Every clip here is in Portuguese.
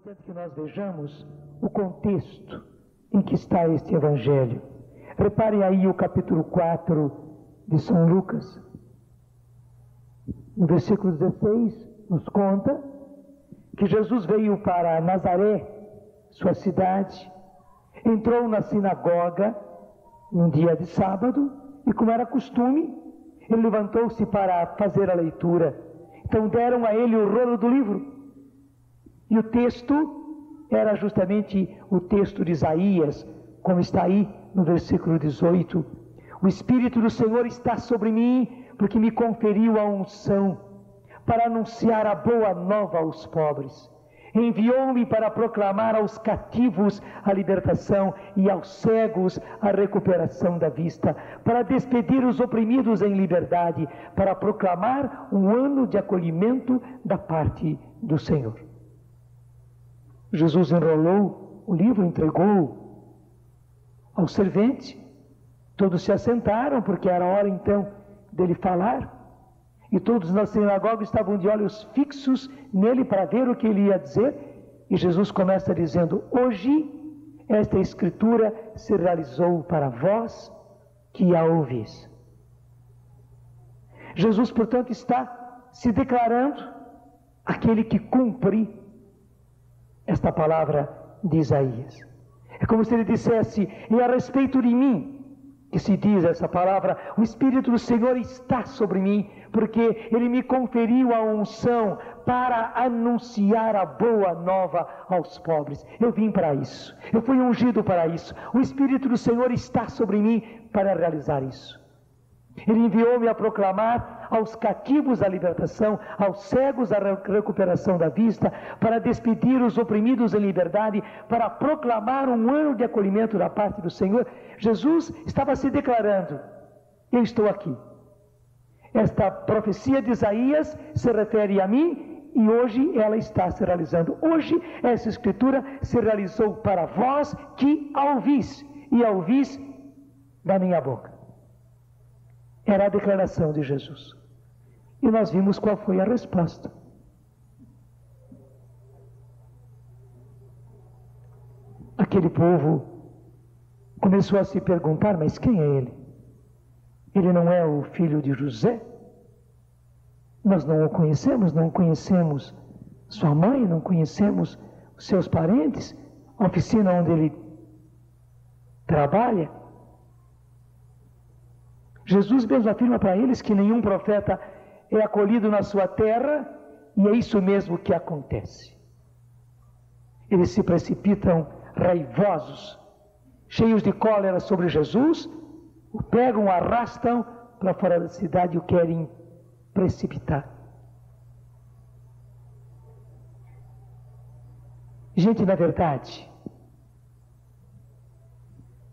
importante que nós vejamos o contexto em que está este Evangelho. Reparem aí o capítulo 4 de São Lucas. No versículo 16, nos conta que Jesus veio para Nazaré, sua cidade, entrou na sinagoga num dia de sábado e, como era costume, ele levantou-se para fazer a leitura. Então deram a ele o rolo do livro. E o texto era justamente o texto de Isaías, como está aí no versículo 18. O Espírito do Senhor está sobre mim, porque me conferiu a unção para anunciar a boa nova aos pobres. Enviou-me para proclamar aos cativos a libertação e aos cegos a recuperação da vista, para despedir os oprimidos em liberdade, para proclamar um ano de acolhimento da parte do Senhor. Jesus enrolou o livro, entregou ao servente. Todos se assentaram, porque era a hora então dele falar. E todos na sinagoga estavam de olhos fixos nele para ver o que ele ia dizer. E Jesus começa dizendo: hoje esta escritura se realizou para vós que a ouvis. Jesus, portanto, está se declarando aquele que cumpre esta palavra de Isaías. É como se ele dissesse: e a respeito de mim que se diz essa palavra, o Espírito do Senhor está sobre mim, porque ele me conferiu a unção para anunciar a boa nova aos pobres. Eu vim para isso, eu fui ungido para isso. O Espírito do Senhor está sobre mim para realizar isso. Ele enviou-me a proclamar aos cativos a libertação, aos cegos a recuperação da vista, para despedir os oprimidos em liberdade, para proclamar um ano de acolhimento da parte do Senhor. Jesus estava se declarando: eu estou aqui. Esta profecia de Isaías se refere a mim e hoje ela está se realizando. Hoje essa escritura se realizou para vós que a ouvis, e a ouvis da minha boca. Era a declaração de Jesus. E nós vimos qual foi a resposta. Aquele povo começou a se perguntar: mas quem é ele? Ele não é o filho de José? Nós não o conhecemos, não conhecemos sua mãe, não conhecemos os seus parentes, a oficina onde ele trabalha. Jesus mesmo afirma para eles que nenhum profeta é acolhido na sua terra, e é isso mesmo que acontece. Eles se precipitam raivosos, cheios de cólera sobre Jesus, o pegam, o arrastam para fora da cidade e o querem precipitar. Gente, na verdade,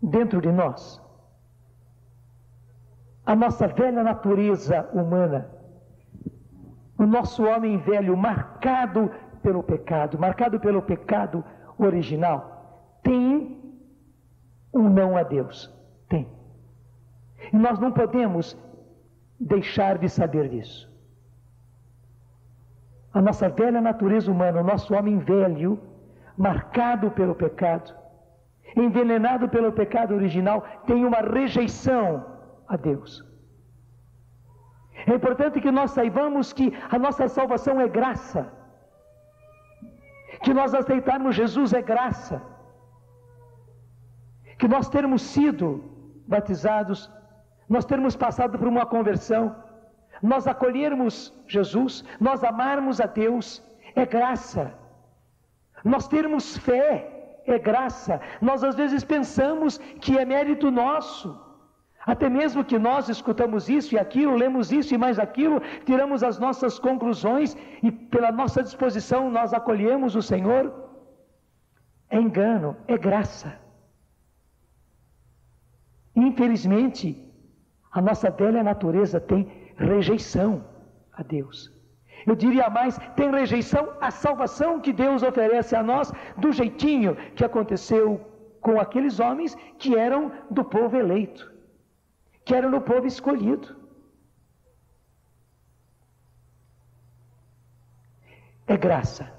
dentro de nós, a nossa velha natureza humana, o nosso homem velho marcado pelo pecado original, tem um não a Deus. Tem. E nós não podemos deixar de saber disso. A nossa velha natureza humana, o nosso homem velho, marcado pelo pecado, envenenado pelo pecado original, tem uma rejeição a Deus. É importante que nós saibamos que a nossa salvação é graça, que nós aceitarmos Jesus é graça, que nós termos sido batizados, nós termos passado por uma conversão, nós acolhermos Jesus, nós amarmos a Deus, é graça. Nós termos fé é graça. Nós às vezes pensamos que é mérito nosso. Até mesmo que nós escutamos isso e aquilo, lemos isso e mais aquilo, tiramos as nossas conclusões e pela nossa disposição nós acolhemos o Senhor. É engano, é graça. Infelizmente, a nossa velha natureza tem rejeição a Deus. Eu diria mais, tem rejeição à salvação que Deus oferece a nós, do jeitinho que aconteceu com aqueles homens que eram do povo eleito, que eram do povo escolhido. É graça.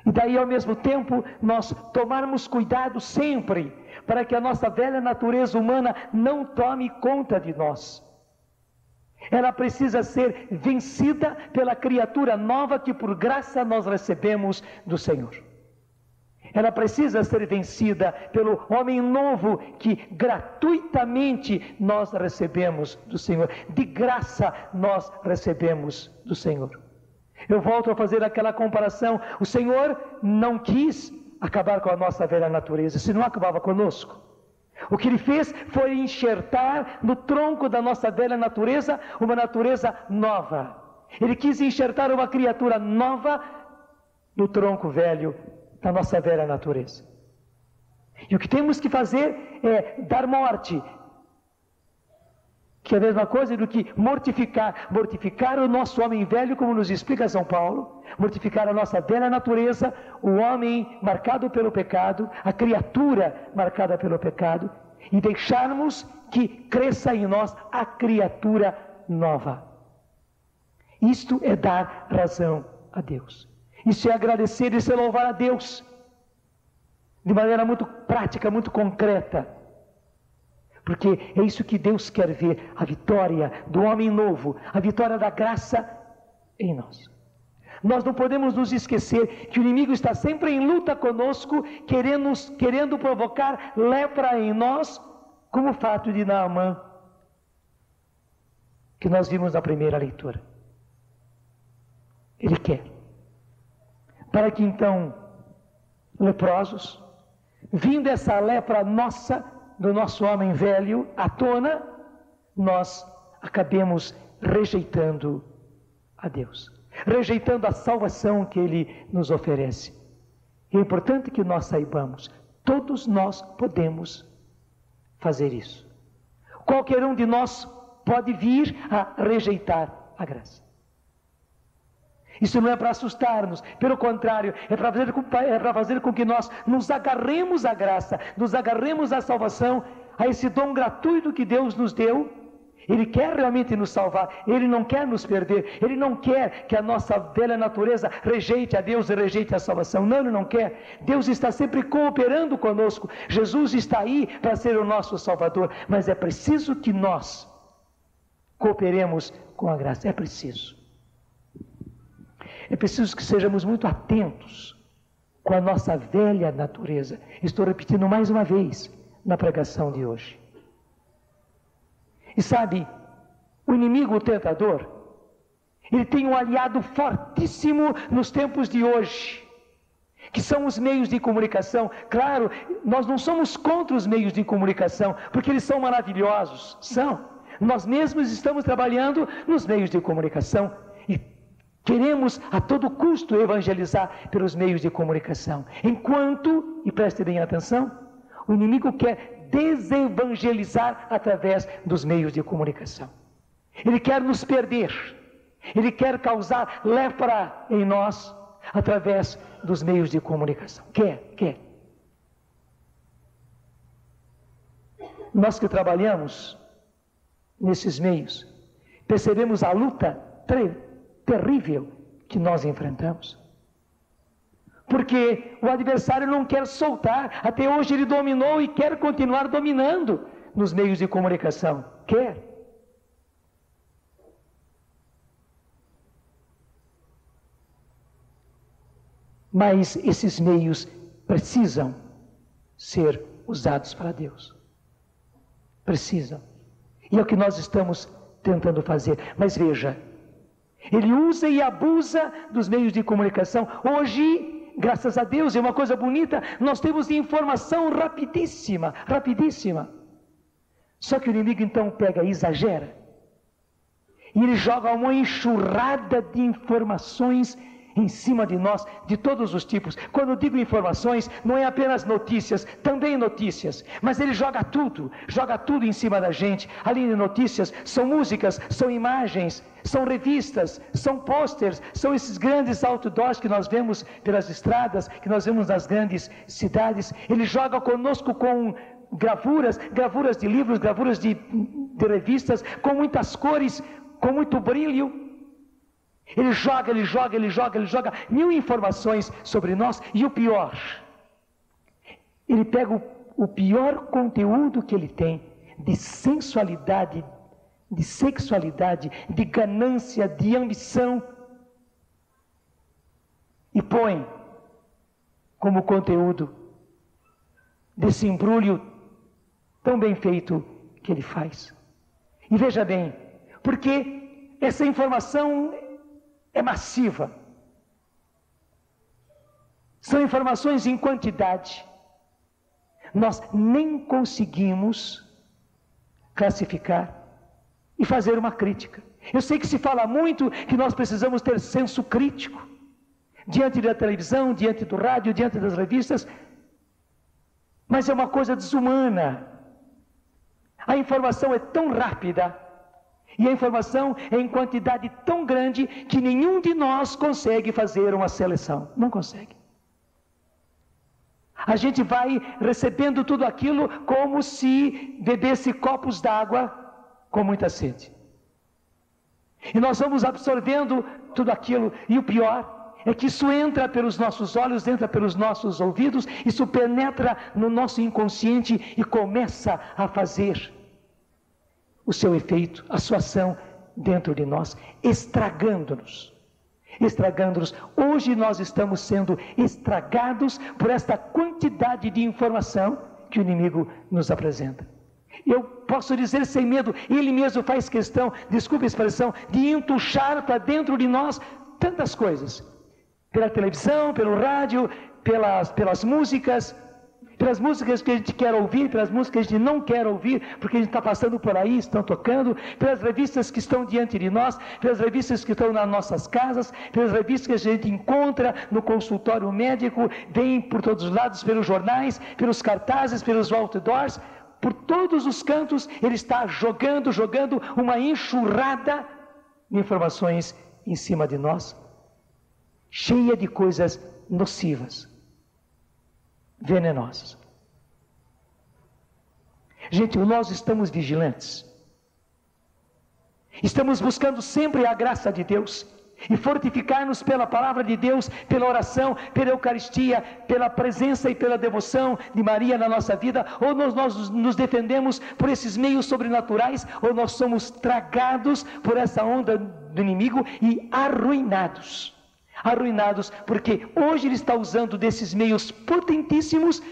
E daí, ao mesmo tempo, nós tomarmos cuidado sempre para que a nossa velha natureza humana não tome conta de nós. Ela precisa ser vencida pela criatura nova que por graça nós recebemos do Senhor. Ela precisa ser vencida pelo homem novo que gratuitamente nós recebemos do Senhor. De graça nós recebemos do Senhor. Eu volto a fazer aquela comparação. O Senhor não quis acabar com a nossa velha natureza, senão acabava conosco. O que Ele fez foi enxertar no tronco da nossa velha natureza uma natureza nova. Ele quis enxertar uma criatura nova no tronco velho da nossa velha natureza. E o que temos que fazer é dar morte, que é a mesma coisa do que mortificar. Mortificar o nosso homem velho, como nos explica São Paulo. Mortificar a nossa velha natureza, o homem marcado pelo pecado, a criatura marcada pelo pecado, e deixarmos que cresça em nós a criatura nova. Isto é dar razão a Deus. Isso é agradecer, isso é louvar a Deus, de maneira muito prática, muito concreta. Porque é isso que Deus quer ver, a vitória do homem novo, a vitória da graça em nós. Nós não podemos nos esquecer que o inimigo está sempre em luta conosco, querendo provocar lepra em nós, como o fato de Naamã, que nós vimos na primeira leitura. Ele quer, para que então, leprosos, vindo essa lepra nossa, do nosso homem velho à tona, nós acabemos rejeitando a Deus, rejeitando a salvação que Ele nos oferece. E é importante que nós saibamos, todos nós podemos fazer isso. Qualquer um de nós pode vir a rejeitar a graça. Isso não é para assustar-nos, pelo contrário, é para fazer com que nós nos agarremos à graça, nos agarremos à salvação, a esse dom gratuito que Deus nos deu. Ele quer realmente nos salvar, Ele não quer nos perder, Ele não quer que a nossa velha natureza rejeite a Deus e rejeite a salvação. Não, Ele não quer. Deus está sempre cooperando conosco, Jesus está aí para ser o nosso Salvador, mas é preciso que nós cooperemos com a graça, é preciso. É preciso que sejamos muito atentos com a nossa velha natureza. Estou repetindo mais uma vez na pregação de hoje. E sabe, o inimigo, o tentador, ele tem um aliado fortíssimo nos tempos de hoje, que são os meios de comunicação. Claro, nós não somos contra os meios de comunicação, porque eles são maravilhosos, são. Nós mesmos estamos trabalhando nos meios de comunicação e queremos a todo custo evangelizar pelos meios de comunicação. Enquanto, e preste bem atenção, o inimigo quer desevangelizar através dos meios de comunicação. Ele quer nos perder. Ele quer causar lepra em nós através dos meios de comunicação. Quer. Nós que trabalhamos nesses meios, percebemos a luta terrível que nós enfrentamos. Porque o adversário não quer soltar. Até hoje ele dominou e quer continuar dominando nos meios de comunicação. Quer. Mas esses meios precisam ser usados para Deus. Precisam. E é o que nós estamos tentando fazer. Mas veja, ele usa e abusa dos meios de comunicação. Hoje, graças a Deus, é uma coisa bonita, nós temos informação rapidíssima. Só que o inimigo então pega e exagera. E ele joga uma enxurrada de informações em cima de nós, de todos os tipos. Quando eu digo informações, não é apenas notícias, também notícias, mas ele joga tudo em cima da gente. Além de notícias, são músicas, são imagens, são revistas, são posters, são esses grandes outdoors que nós vemos pelas estradas, que nós vemos nas grandes cidades. Ele joga conosco com gravuras de livros, gravuras de revistas, com muitas cores, com muito brilho. Ele joga mil informações sobre nós, e o pior, ele pega o pior conteúdo que ele tem, de sensualidade, de sexualidade, de ganância, de ambição, e põe como conteúdo desse embrulho tão bem feito que ele faz. E veja bem, porque essa informação é massiva, são informações em quantidade, nós nem conseguimos classificar e fazer uma crítica. Eu sei que se fala muito que nós precisamos ter senso crítico, diante da televisão, diante do rádio, diante das revistas, mas é uma coisa desumana. A informação é tão rápida, e a informação é em quantidade tão grande, que nenhum de nós consegue fazer uma seleção, não consegue. A gente vai recebendo tudo aquilo como se bebesse copos d'água com muita sede. E nós vamos absorvendo tudo aquilo, e o pior é que isso entra pelos nossos olhos, entra pelos nossos ouvidos, isso penetra no nosso inconsciente e começa a fazer o seu efeito, a sua ação dentro de nós, estragando-nos. Hoje nós estamos sendo estragados por esta quantidade de informação que o inimigo nos apresenta. Eu posso dizer sem medo, ele mesmo faz questão, desculpe a expressão, de entuchar para dentro de nós tantas coisas. Pela televisão, pelo rádio, pelas músicas que a gente quer ouvir, pelas músicas que a gente não quer ouvir, porque a gente está passando por aí, estão tocando, pelas revistas que estão diante de nós, pelas revistas que estão nas nossas casas, pelas revistas que a gente encontra no consultório médico, vem por todos os lados, pelos jornais, pelos cartazes, pelos outdoors, por todos os cantos, ele está jogando uma enxurrada de informações em cima de nós, cheia de coisas nocivas, venenosas. Gente, nós estamos vigilantes, estamos buscando sempre a graça de Deus, e fortificar-nos pela palavra de Deus, pela oração, pela Eucaristia, pela presença e pela devoção de Maria na nossa vida, ou nós nos defendemos por esses meios sobrenaturais, ou nós somos tragados por essa onda do inimigo e arruinados, porque hoje ele está usando desses meios potentíssimos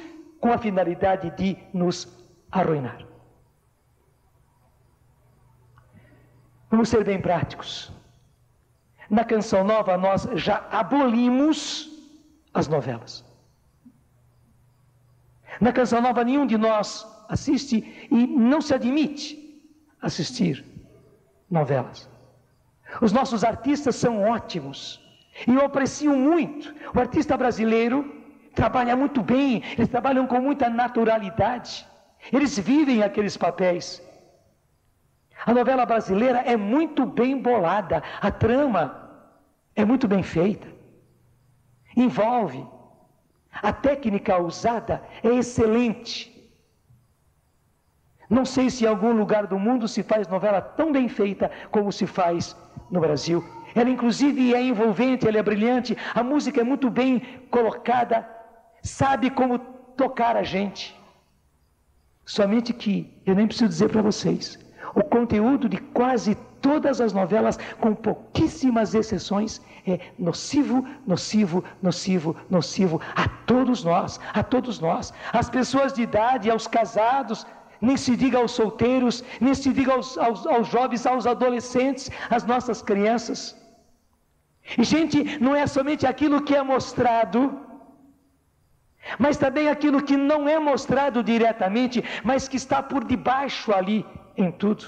com a finalidade de nos arruinar. Vamos ser bem práticos. Na Canção Nova nós já abolimos as novelas. Na Canção Nova nenhum de nós assiste, e não se admite assistir novelas. Os nossos artistas são ótimos, e eu aprecio muito. O artista brasileiro trabalha muito bem, eles trabalham com muita naturalidade, eles vivem aqueles papéis. A novela brasileira é muito bem bolada, a trama é muito bem feita, envolve, a técnica usada é excelente. Não sei se em algum lugar do mundo se faz novela tão bem feita como se faz no Brasil. Ela inclusive é envolvente, ela é brilhante, a música é muito bem colocada, sabe como tocar a gente. Somente que, eu nem preciso dizer para vocês, o conteúdo de quase todas as novelas, com pouquíssimas exceções, é nocivo a todos nós, as pessoas de idade, aos casados, nem se diga aos solteiros, nem se diga aos jovens, aos adolescentes, às nossas crianças. E gente, não é somente aquilo que é mostrado, mas também aquilo que não é mostrado diretamente, mas que está por debaixo ali em tudo.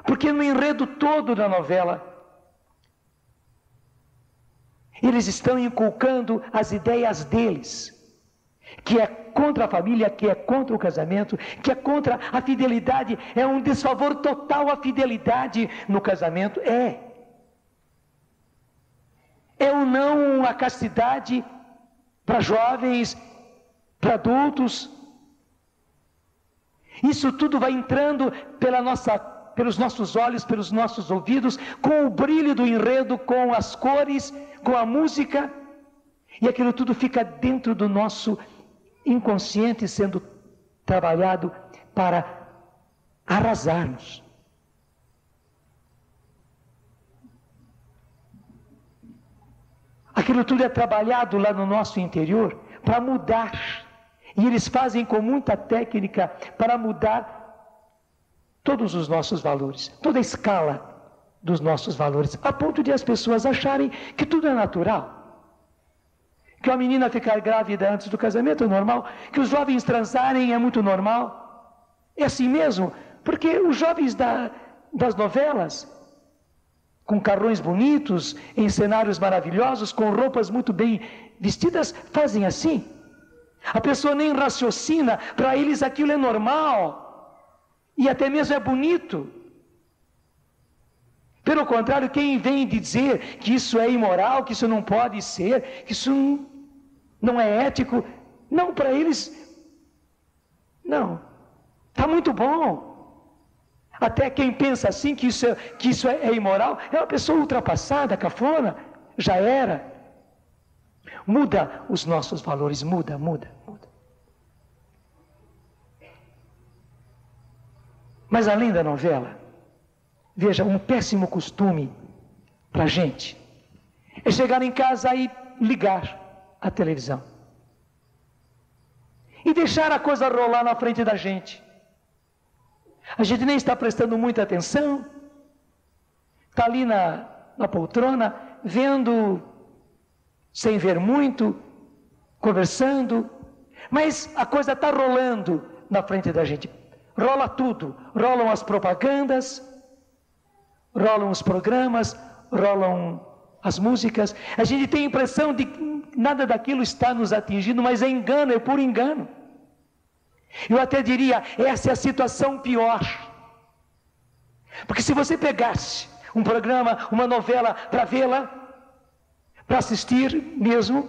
Porque no enredo todo da novela, eles estão inculcando as ideias deles, que é contra a família, que é contra o casamento, que é contra a fidelidade, é um desfavor total à fidelidade no casamento, é ou não a castidade para jovens, para adultos. Isso tudo vai entrando pela nossa pelos nossos olhos, pelos nossos ouvidos, com o brilho do enredo, com as cores, com a música, e aquilo tudo fica dentro do nosso inconsciente, sendo trabalhado para arrasar-nos. Aquilo tudo é trabalhado lá no nosso interior para mudar. E eles fazem com muita técnica para mudar todos os nossos valores, toda a escala dos nossos valores, a ponto de as pessoas acharem que tudo é natural. Que uma menina ficar grávida antes do casamento é normal, que os jovens transarem é muito normal. É assim mesmo, porque os jovens das novelas, com carrões bonitos, em cenários maravilhosos, com roupas muito bem vestidas, fazem assim. A pessoa nem raciocina, para eles aquilo é normal, e até mesmo é bonito. Pelo contrário, quem vem dizer que isso é imoral, que isso não pode ser, que isso não é ético, não, para eles, não, está muito bom. Até quem pensa assim, que isso é imoral, é uma pessoa ultrapassada, cafona, já era. Muda os nossos valores, muda. Mas além da novela, veja, um péssimo costume para a gente é chegar em casa e ligar a televisão e deixar a coisa rolar na frente da gente. A gente nem está prestando muita atenção, está ali na poltrona, vendo, sem ver muito, conversando, mas a coisa está rolando na frente da gente. Rola tudo, rolam as propagandas, rolam os programas, rolam as músicas. A gente tem a impressão de que nada daquilo está nos atingindo, mas é engano, é puro engano. Eu até diria, essa é a situação pior. Porque se você pegasse um programa, uma novela para vê-la, para assistir mesmo,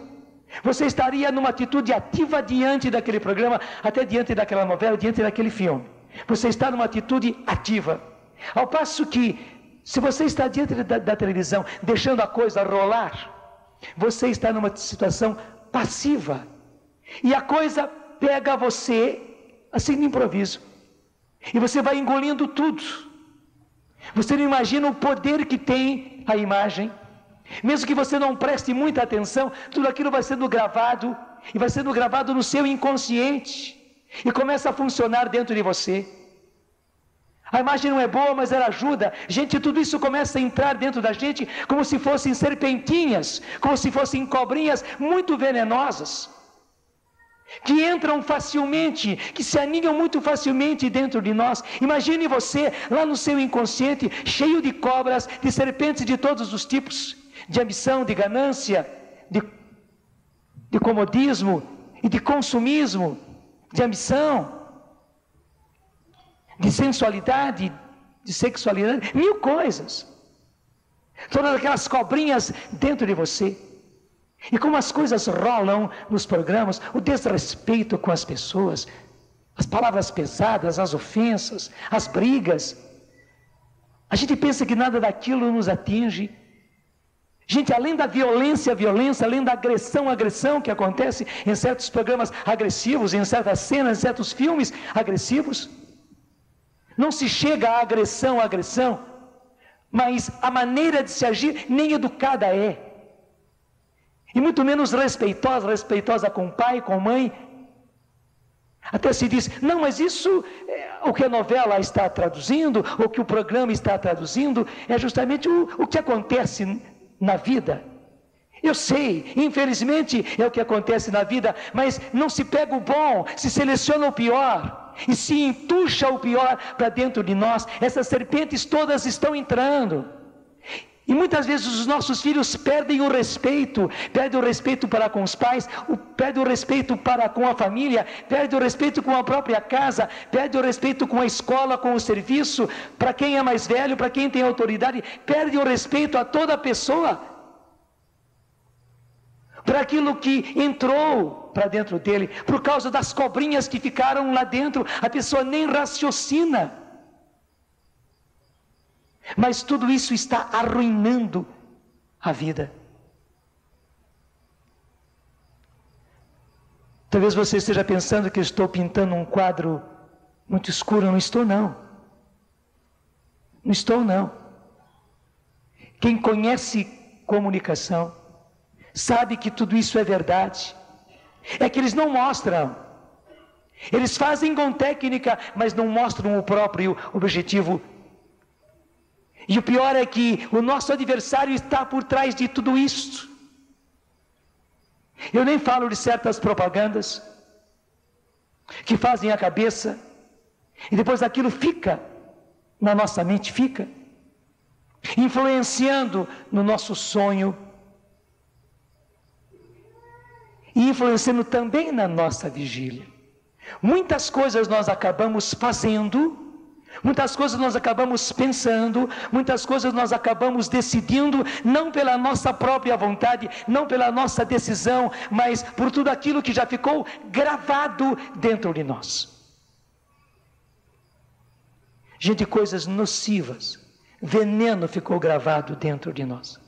você estaria numa atitude ativa diante daquele programa, até diante daquela novela, diante daquele filme. Você está numa atitude ativa. Ao passo que, se você está diante da televisão, deixando a coisa rolar, você está numa situação passiva. E a coisa pega você assim de improviso. E você vai engolindo tudo. Você não imagina o poder que tem a imagem. Mesmo que você não preste muita atenção, tudo aquilo vai sendo gravado, e vai sendo gravado no seu inconsciente, e começa a funcionar dentro de você. A imagem não é boa, mas ela ajuda. Gente, tudo isso começa a entrar dentro da gente, como se fossem serpentinhas, como se fossem cobrinhas muito venenosas, que entram facilmente, que se aninham muito facilmente dentro de nós. Imagine você, lá no seu inconsciente, cheio de cobras, de serpentes de todos os tipos, de ambição, de ganância, de comodismo e de consumismo, de ambição, de sensualidade, de sexualidade, mil coisas. Todas aquelas cobrinhas dentro de você. E como as coisas rolam nos programas, o desrespeito com as pessoas, as palavras pesadas, as ofensas, as brigas. A gente pensa que nada daquilo nos atinge. Gente, além da violência, além da agressão que acontece em certos programas agressivos, em certas cenas, em certos filmes agressivos, não se chega à agressão, mas a maneira de se agir nem educada é. E muito menos respeitosa com o pai, com a mãe. Até se diz, não, mas isso, o que a novela está traduzindo, o que o programa está traduzindo, é justamente o que acontece na vida. Eu sei, infelizmente é o que acontece na vida, mas não se pega o bom, se seleciona o pior, e se entuxa o pior para dentro de nós. Essas serpentes todas estão entrando. E muitas vezes os nossos filhos perdem o respeito para com os pais, perdem o respeito para com a família, perdem o respeito com a própria casa, perdem o respeito com a escola, com o serviço, para quem é mais velho, para quem tem autoridade, perdem o respeito a toda pessoa, para aquilo que entrou para dentro dele, por causa das cobrinhas que ficaram lá dentro. A pessoa nem raciocina. Mas tudo isso está arruinando a vida. Talvez você esteja pensando que eu estou pintando um quadro muito escuro. Não estou, não. Não estou, não. Quem conhece comunicação sabe que tudo isso é verdade. É que eles não mostram. Eles fazem com técnica, mas não mostram o próprio objetivo. E o pior é que o nosso adversário está por trás de tudo isso. Eu nem falo de certas propagandas que fazem a cabeça e depois aquilo fica na nossa mente, fica influenciando no nosso sonho e influenciando também na nossa vigília. Muitas coisas nós acabamos fazendo, muitas coisas nós acabamos pensando, muitas coisas nós acabamos decidindo, não pela nossa própria vontade, não pela nossa decisão, mas por tudo aquilo que já ficou gravado dentro de nós. Gente, coisas nocivas, veneno ficou gravado dentro de nós.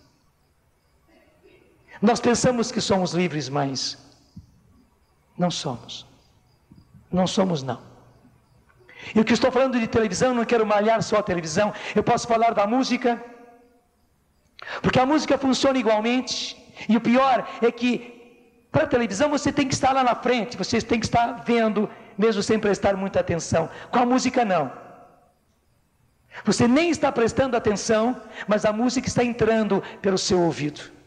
Nós pensamos que somos livres, mas não somos. Não somos, não. E o que estou falando de televisão, não quero malhar só a televisão, eu posso falar da música, porque a música funciona igualmente, e o pior é que para a televisão você tem que estar lá na frente, você tem que estar vendo, mesmo sem prestar muita atenção. Com a música não. Você nem está prestando atenção, mas a música está entrando pelo seu ouvido.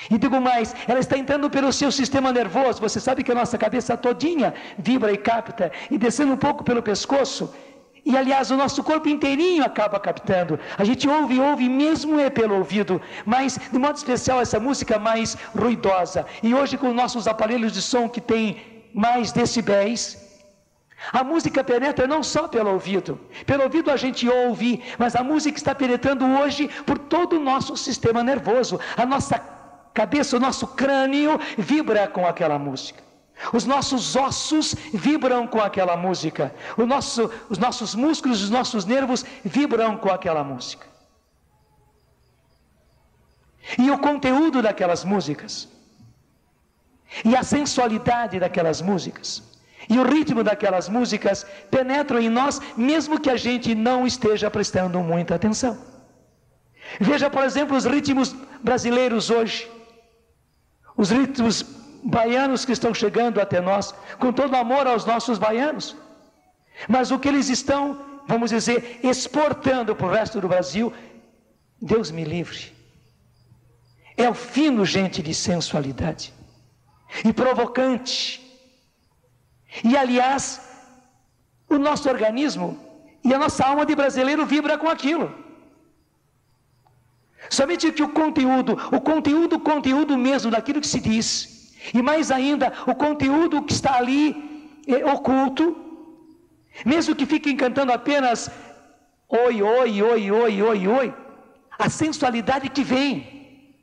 E digo mais, ela está entrando pelo seu sistema nervoso. Você sabe que a nossa cabeça todinha vibra e capta, e descendo um pouco pelo pescoço, e aliás o nosso corpo inteirinho acaba captando. A gente ouve mesmo é pelo ouvido, mas de modo especial essa música mais ruidosa. E hoje com nossos aparelhos de som que tem mais decibéis, a música penetra não só pelo ouvido a gente ouve, mas a música está penetrando hoje por todo o nosso sistema nervoso. A nossa cabeça, o nosso crânio vibra com aquela música. Os nossos ossos vibram com aquela música. Os nossos músculos, os nossos nervos vibram com aquela música. E o conteúdo daquelas músicas, e a sensualidade daquelas músicas, e o ritmo daquelas músicas penetram em nós, mesmo que a gente não esteja prestando muita atenção. Veja, por exemplo, os ritmos brasileiros hoje. Os ritmos baianos que estão chegando até nós, com todo amor aos nossos baianos. Mas o que eles estão, vamos dizer, exportando para o resto do Brasil, Deus me livre. É o fino, gente, de sensualidade. E provocante. E aliás, o nosso organismo e a nossa alma de brasileiro vibra com aquilo. Somente que o conteúdo mesmo daquilo que se diz, e mais ainda, o conteúdo que está ali oculto, mesmo que fiquem cantando apenas oi, oi, oi, oi, oi, oi, a sensualidade que vem,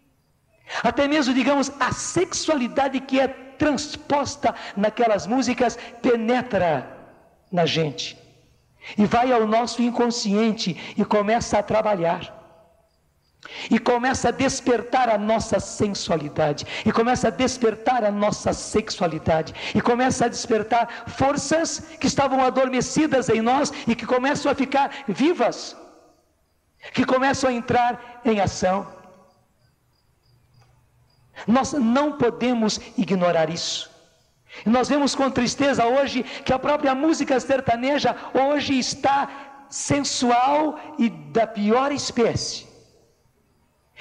até mesmo, digamos, a sexualidade que é transposta naquelas músicas, penetra na gente, e vai ao nosso inconsciente, e começa a trabalhar. E começa a despertar a nossa sensualidade, e começa a despertar a nossa sexualidade, e começa a despertar forças que estavam adormecidas em nós e que começam a ficar vivas, que começam a entrar em ação. Nós não podemos ignorar isso. Nós vemos com tristeza hoje que a própria música sertaneja hoje está sensual e da pior espécie.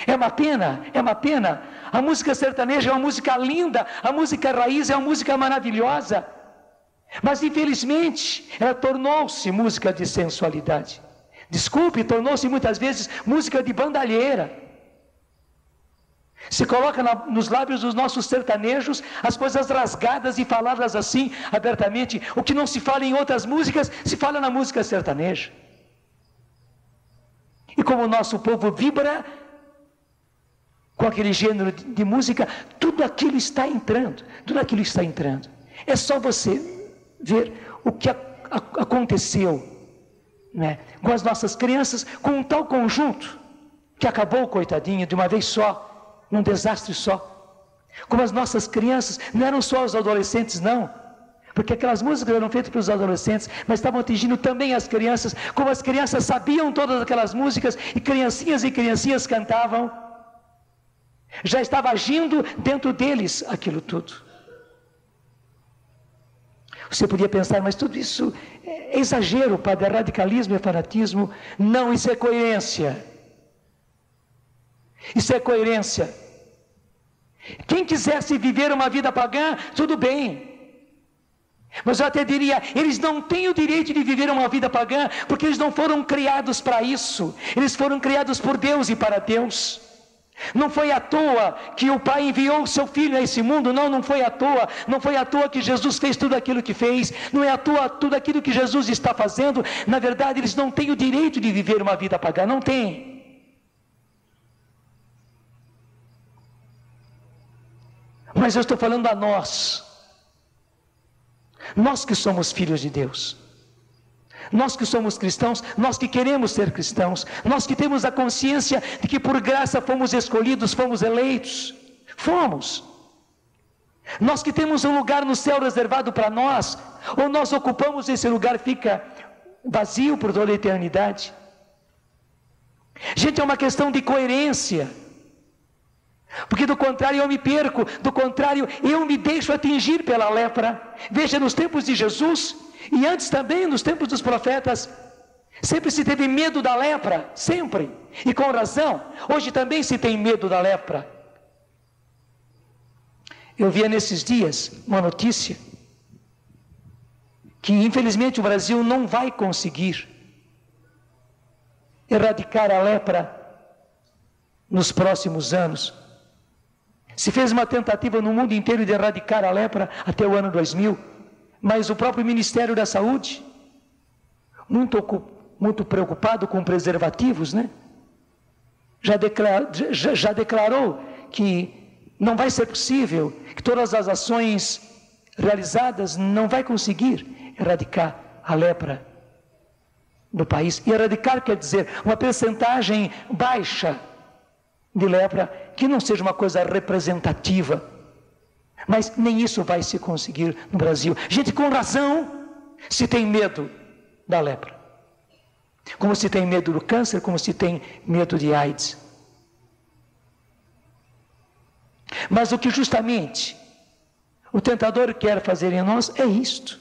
É uma pena, a música sertaneja é uma música linda, a música raiz é uma música maravilhosa, mas infelizmente ela tornou-se música de sensualidade. Desculpe, tornou-se muitas vezes música de bandalheira. Se coloca nos lábios dos nossos sertanejos as coisas rasgadas e faladas assim abertamente. O que não se fala em outras músicas, se fala na música sertaneja. E como o nosso povo vibra com aquele gênero de música, tudo aquilo está entrando. É só você ver o que aconteceu né, com as nossas crianças, com um tal conjunto que acabou, coitadinho, de uma vez só, num desastre só. Como as nossas crianças, não eram só os adolescentes, não, porque aquelas músicas eram feitas para os adolescentes, mas estavam atingindo também as crianças. Como as crianças sabiam todas aquelas músicas e criancinhas cantavam, já estava agindo dentro deles aquilo tudo. Você podia pensar, mas tudo isso é exagero, padre, é radicalismo, é fanatismo. Não, isso é coerência. Isso é coerência. Quem quisesse viver uma vida pagã, tudo bem. Mas eu até diria, eles não têm o direito de viver uma vida pagã, porque eles não foram criados para isso. Eles foram criados por Deus e para Deus. Não foi à toa que o Pai enviou o seu Filho a esse mundo, não foi à toa. Não foi à toa que Jesus fez tudo aquilo que fez, não é à toa tudo aquilo que Jesus está fazendo. Na verdade, eles não têm o direito de viver uma vida pagã, não têm. Mas eu estou falando a nós que somos filhos de Deus, nós que somos cristãos, nós que queremos ser cristãos, nós que temos a consciência de que por graça fomos escolhidos, fomos eleitos, nós que temos um lugar no céu reservado para nós, ou nós ocupamos esse lugar, fica vazio por toda a eternidade. Gente, é uma questão de coerência. Porque do contrário eu me perco, do contrário eu me deixo atingir pela lepra. Veja, nos tempos de Jesus, e antes também nos tempos dos profetas, sempre se teve medo da lepra, sempre, e com razão. Hoje também se tem medo da lepra. Eu via nesses dias uma notícia, que infelizmente o Brasil não vai conseguir erradicar a lepra nos próximos anos. Se fez uma tentativa no mundo inteiro de erradicar a lepra até o ano 2000, mas o próprio Ministério da Saúde, muito preocupado com preservativos, né? Já declarou que não vai ser possível, que todas as ações realizadas não vai conseguir erradicar a lepra do país. E erradicar quer dizer uma percentagem baixa de lepra, que não seja uma coisa representativa, mas nem isso vai se conseguir no Brasil. Gente, com razão se tem medo da lepra, como se tem medo do câncer, como se tem medo de AIDS. Mas o que justamente o tentador quer fazer em nós é isto: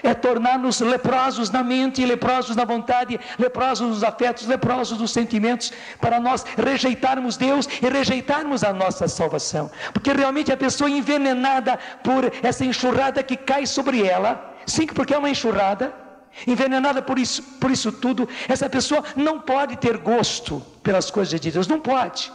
é tornar-nos leprosos na mente, leprosos na vontade, leprosos nos afetos, leprosos nos sentimentos, para nós rejeitarmos Deus e rejeitarmos a nossa salvação. Porque realmente a pessoa envenenada por essa enxurrada que cai sobre ela, sim, porque é uma enxurrada, envenenada por isso tudo, essa pessoa não pode ter gosto pelas coisas de Deus, não pode.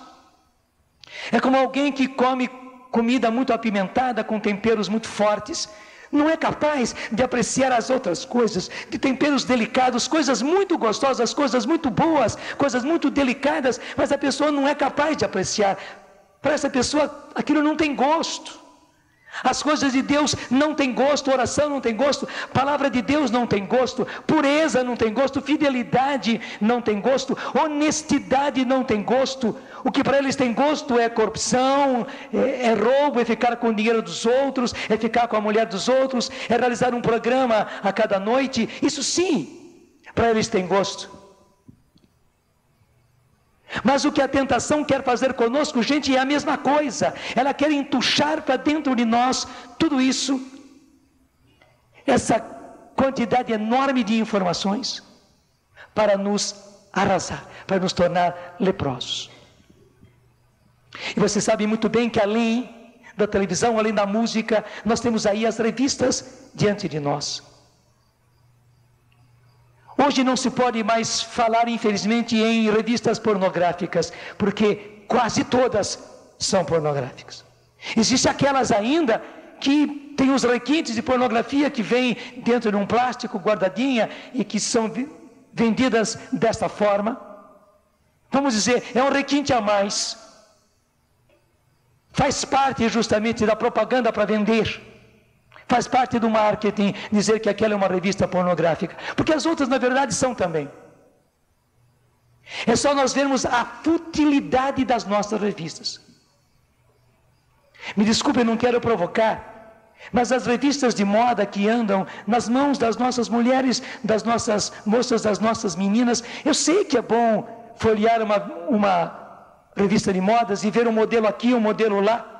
É como alguém que come comida muito apimentada, com temperos muito fortes, não é capaz de apreciar as outras coisas, de temperos delicados, coisas muito gostosas, coisas muito boas, coisas muito delicadas, mas a pessoa não é capaz de apreciar. Para essa pessoa aquilo não tem gosto. As coisas de Deus não tem gosto, oração não tem gosto, palavra de Deus não tem gosto, pureza não tem gosto, fidelidade não tem gosto, honestidade não tem gosto. O que para eles tem gosto é corrupção, é roubo, é ficar com o dinheiro dos outros, é ficar com a mulher dos outros, é realizar um programa a cada noite. Isso sim, para eles tem gosto. Mas o que a tentação quer fazer conosco, gente, é a mesma coisa. Ela quer entuchar para dentro de nós tudo isso, essa quantidade enorme de informações, para nos arrasar, para nos tornar leprosos. E você sabe muito bem que além da televisão, além da música, nós temos aí as revistas diante de nós. Hoje não se pode mais falar, infelizmente, em revistas pornográficas, porque quase todas são pornográficas. Existem aquelas ainda que tem os requintes de pornografia que vêm dentro de um plástico guardadinha e que são vendidas desta forma. Vamos dizer, é um requinte a mais. Faz parte justamente da propaganda para vender. Faz parte do marketing dizer que aquela é uma revista pornográfica, porque as outras na verdade são também. É só nós vermos a futilidade das nossas revistas. Me desculpe, eu não quero provocar, mas as revistas de moda que andam nas mãos das nossas mulheres, das nossas moças, das nossas meninas, eu sei que é bom folhear uma revista de modas e ver um modelo aqui, um modelo lá.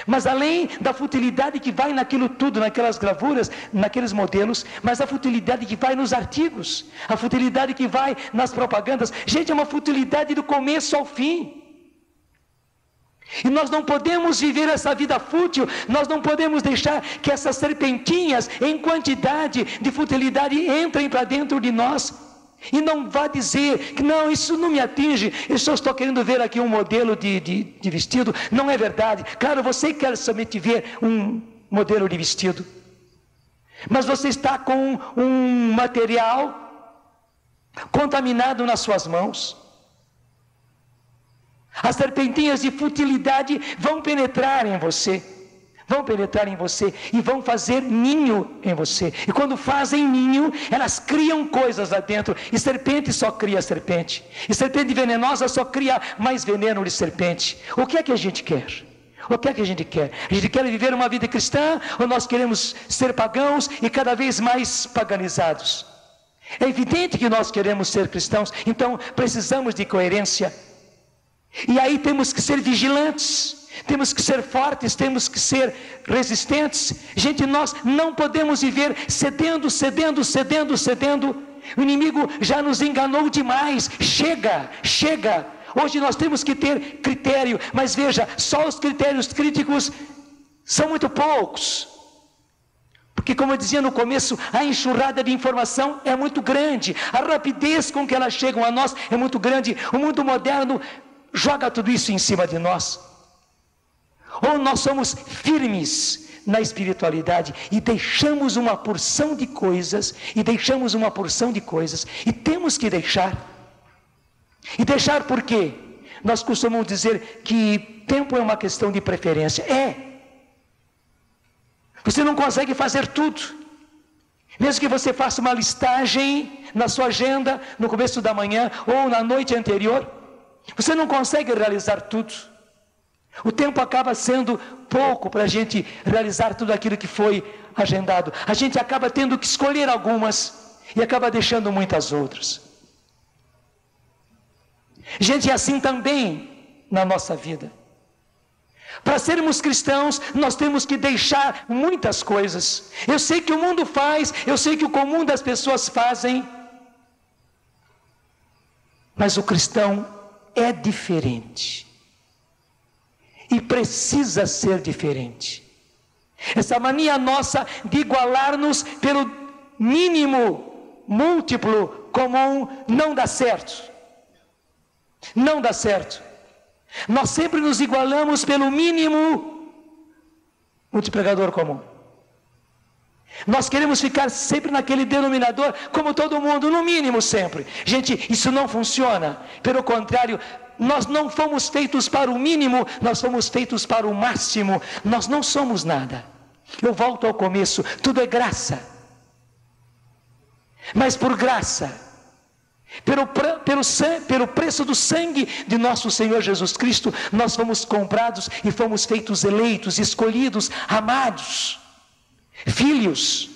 Mas além da futilidade que vai naquilo tudo, naquelas gravuras, naqueles modelos, mas a futilidade que vai nos artigos, a futilidade que vai nas propagandas, gente, é uma futilidade do começo ao fim. E nós não podemos viver essa vida fútil, nós não podemos deixar que essas serpentinhas em quantidade de futilidade entrem para dentro de nós. E não vá dizer que não, isso não me atinge, eu só estou querendo ver aqui um modelo de vestido. Não é verdade. Claro, você quer somente ver um modelo de vestido, mas você está com um material contaminado nas suas mãos. As serpentinhas de futilidade vão penetrar em você. Vão penetrar em você e vão fazer ninho em você. E quando fazem ninho, elas criam coisas lá dentro. E serpente só cria serpente. E serpente venenosa só cria mais veneno de serpente. O que é que a gente quer? O que é que a gente quer? A gente quer viver uma vida cristã ou nós queremos ser pagãos e cada vez mais paganizados? É evidente que nós queremos ser cristãos, então precisamos de coerência. E aí temos que ser vigilantes. Temos que ser fortes, temos que ser resistentes. Gente, nós não podemos viver cedendo. O inimigo já nos enganou demais. Chega. Hoje nós temos que ter critério, mas veja, só os critérios críticos são muito poucos. Porque, como eu dizia no começo, a enxurrada de informação é muito grande. A rapidez com que elas chegam a nós é muito grande. O mundo moderno joga tudo isso em cima de nós. Ou nós somos firmes na espiritualidade e deixamos uma porção de coisas, e temos que deixar. E deixar por quê? Nós costumamos dizer que tempo é uma questão de preferência. Você não consegue fazer tudo. Mesmo que você faça uma listagem na sua agenda, no começo da manhã ou na noite anterior, você não consegue realizar tudo. O tempo acaba sendo pouco para a gente realizar tudo aquilo que foi agendado. A gente acaba tendo que escolher algumas e acaba deixando muitas outras. Gente, é assim também na nossa vida. Para sermos cristãos, nós temos que deixar muitas coisas. Eu sei que o mundo faz, eu sei que o comum das pessoas fazem, mas o cristão é diferente. E precisa ser diferente. Essa mania nossa de igualar-nos pelo mínimo, múltiplo, comum, não dá certo. Não dá certo. Nós sempre nos igualamos pelo mínimo multiplicador comum. Nós queremos ficar sempre naquele denominador, como todo mundo, no mínimo sempre. Gente, isso não funciona. Pelo contrário, nós não fomos feitos para o mínimo, nós fomos feitos para o máximo. Nós não somos nada. Eu volto ao começo, tudo é graça. Mas por graça, pelo preço do sangue de nosso Senhor Jesus Cristo, nós fomos comprados e fomos feitos eleitos, escolhidos, amados. Filhos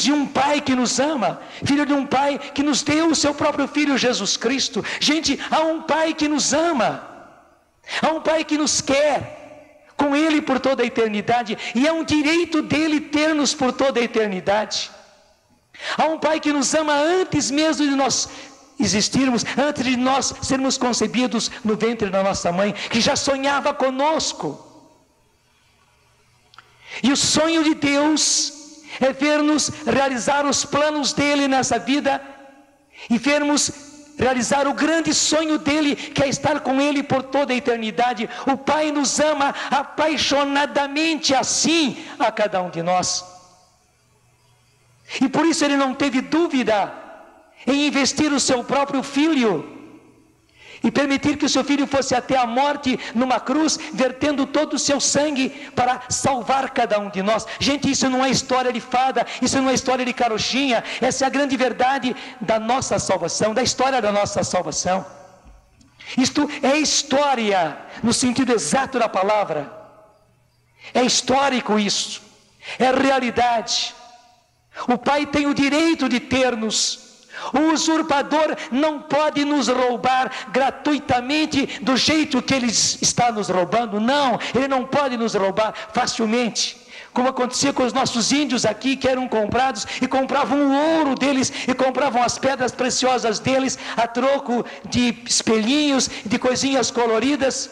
de um Pai que nos ama, filho de um Pai que nos deu o seu próprio Filho Jesus Cristo. Gente, há um Pai que nos ama, há um Pai que nos quer com Ele por toda a eternidade, e é um direito dele ter-nos por toda a eternidade. Há um Pai que nos ama antes mesmo de nós existirmos, antes de nós sermos concebidos no ventre da nossa mãe, que já sonhava conosco. E o sonho de Deus é ver-nos realizar os planos dele nessa vida e vermos realizar o grande sonho dele, que é estar com ele por toda a eternidade. O Pai nos ama apaixonadamente assim a cada um de nós. E por isso ele não teve dúvida em investir o seu próprio Filho. e permitir que o seu filho fosse até a morte numa cruz, vertendo todo o seu sangue para salvar cada um de nós. Gente, isso não é história de fada, isso não é história de carochinha, essa é a grande verdade da nossa salvação, da história da nossa salvação. Isto é história no sentido exato da palavra, é histórico isso, é realidade. O Pai tem o direito de ter-nos. O usurpador não pode nos roubar gratuitamente do jeito que ele está nos roubando. Não, ele não pode nos roubar facilmente, como acontecia com os nossos índios aqui, que eram comprados e compravam o ouro deles e compravam as pedras preciosas deles a troco de espelhinhos, de coisinhas coloridas.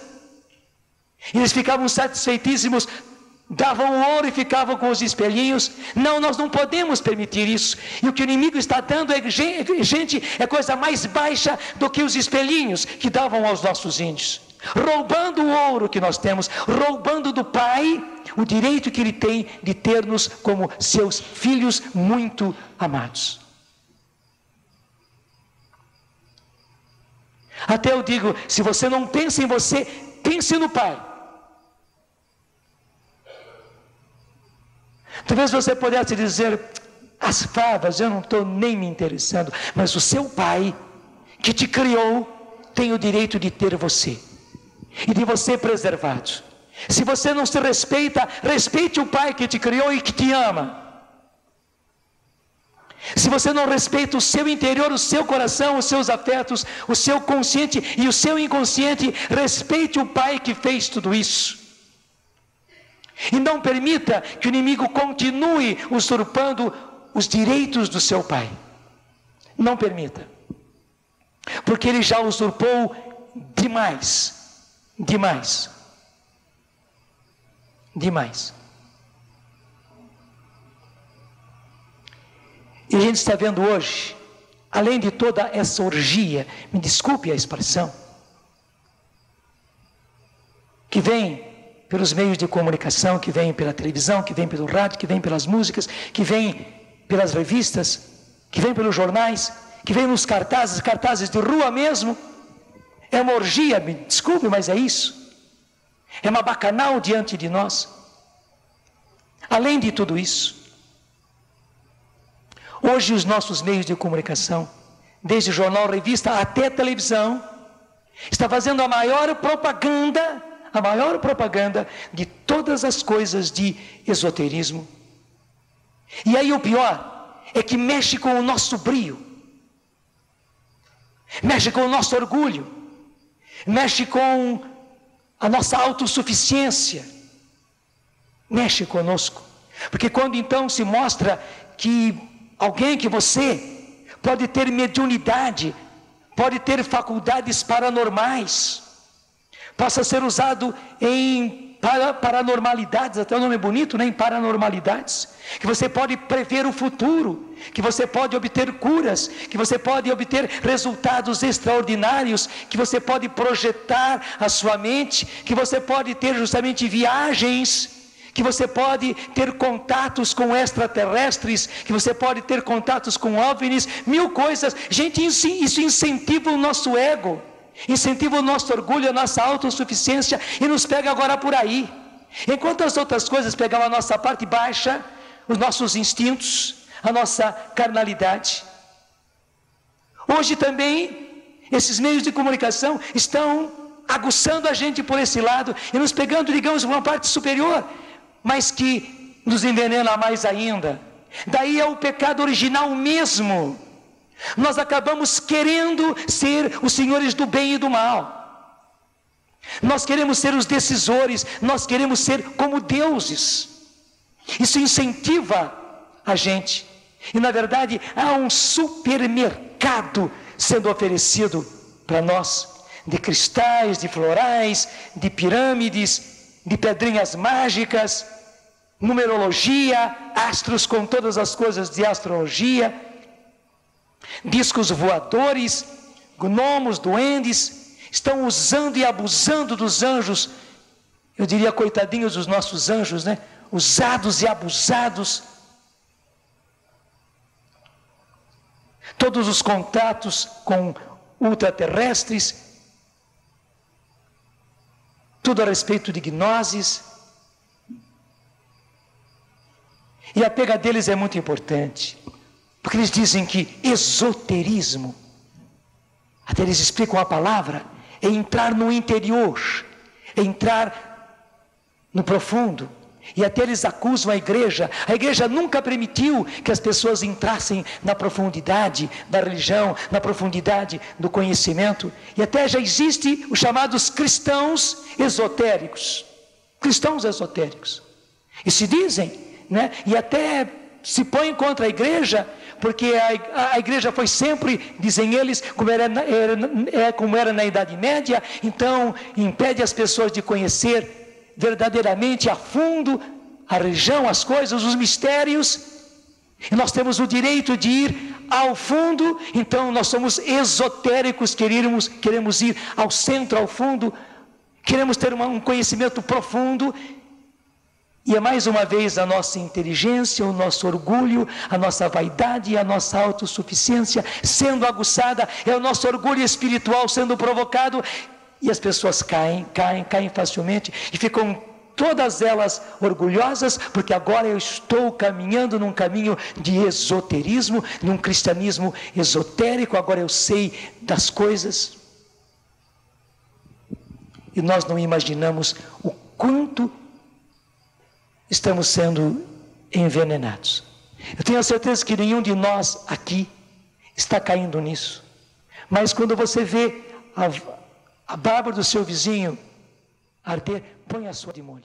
Eles ficavam satisfeitíssimos, davam o ouro e ficavam com os espelhinhos. Não, nós não podemos permitir isso. E o que o inimigo está dando gente, é coisa mais baixa do que os espelhinhos que davam aos nossos índios, roubando o ouro que nós temos, roubando do Pai o direito que Ele tem de ter-nos como seus filhos muito amados. Até eu digo, se você não pensa em você, pense no Pai. Talvez você pudesse dizer, as fadas, eu não estou nem me interessando, mas o seu Pai, que te criou, tem o direito de ter você, e de você preservado. Se você não se respeita, respeite o Pai que te criou e que te ama. Se você não respeita o seu interior, o seu coração, os seus afetos, o seu consciente e o seu inconsciente, respeite o Pai que fez tudo isso. E não permita que o inimigo continue usurpando os direitos do seu Pai. Não permita. Porque ele já usurpou demais. Demais. Demais. E a gente está vendo hoje, além de toda essa orgia, me desculpe a expressão, que vem pelos meios de comunicação, que vem pela televisão, que vem pelo rádio, que vem pelas músicas, que vem pelas revistas, que vem pelos jornais, que vem nos cartazes de rua mesmo. É uma orgia, me desculpe, mas é isso. É uma bacanal diante de nós. Além de tudo isso, hoje os nossos meios de comunicação, desde jornal, revista até televisão, está fazendo a maior propaganda de todas as coisas de esoterismo. E aí o pior é que mexe com o nosso brio, mexe com o nosso orgulho, mexe com a nossa autossuficiência, mexe conosco. Porque quando então se mostra que alguém, que você pode ter mediunidade, pode ter faculdades paranormais, possa ser usado em paranormalidades, até o nome é bonito, né? Em paranormalidades, que você pode prever o futuro, que você pode obter curas, que você pode obter resultados extraordinários, que você pode projetar a sua mente, que você pode ter justamente viagens, que você pode ter contatos com extraterrestres, que você pode ter contatos com OVNIs, mil coisas. Gente, isso incentiva o nosso ego, incentiva o nosso orgulho, a nossa autossuficiência, e nos pega agora por aí. Enquanto as outras coisas pegavam a nossa parte baixa, os nossos instintos, a nossa carnalidade. Hoje também, esses meios de comunicação estão aguçando a gente por esse lado, e nos pegando, digamos, uma parte superior, mas que nos envenena mais ainda. Daí é o pecado original mesmo. Nós acabamos querendo ser os senhores do bem e do mal. Nós queremos ser os decisores, nós queremos ser como deuses. Isso incentiva a gente. E na verdade há um supermercado sendo oferecido para nós, de cristais, de florais, de pirâmides, de pedrinhas mágicas, numerologia, astros com todas as coisas de astrologia, discos voadores, gnomos, duendes, estão usando e abusando dos anjos. Eu diria, coitadinhos dos nossos anjos, né? Usados e abusados. Todos os contatos com ultraterrestres, tudo a respeito de gnoses. E a pega deles é muito importante, porque eles dizem que esoterismo, até eles explicam a palavra, é entrar no interior, é entrar no profundo. E até eles acusam a igreja nunca permitiu que as pessoas entrassem na profundidade da religião, na profundidade do conhecimento. E até já existe os chamados cristãos esotéricos. Cristãos esotéricos. E se dizem, né, e até se põem contra a igreja, porque a igreja foi sempre, dizem eles, como era na Idade Média, então impede as pessoas de conhecer verdadeiramente a fundo a religião, as coisas, os mistérios, e nós temos o direito de ir ao fundo. Então nós somos esotéricos, queremos ir ao centro, ao fundo, queremos ter um conhecimento profundo. E é mais uma vez a nossa inteligência, o nosso orgulho, a nossa vaidade e a nossa autossuficiência sendo aguçada, é o nosso orgulho espiritual sendo provocado. E as pessoas caem facilmente e ficam todas elas orgulhosas, porque agora eu estou caminhando num caminho de esoterismo, num cristianismo esotérico, agora eu sei das coisas. E nós não imaginamos o quanto estamos sendo envenenados. Eu tenho a certeza que nenhum de nós aqui está caindo nisso. Mas quando você vê a barba do seu vizinho arder, põe a sua de molho.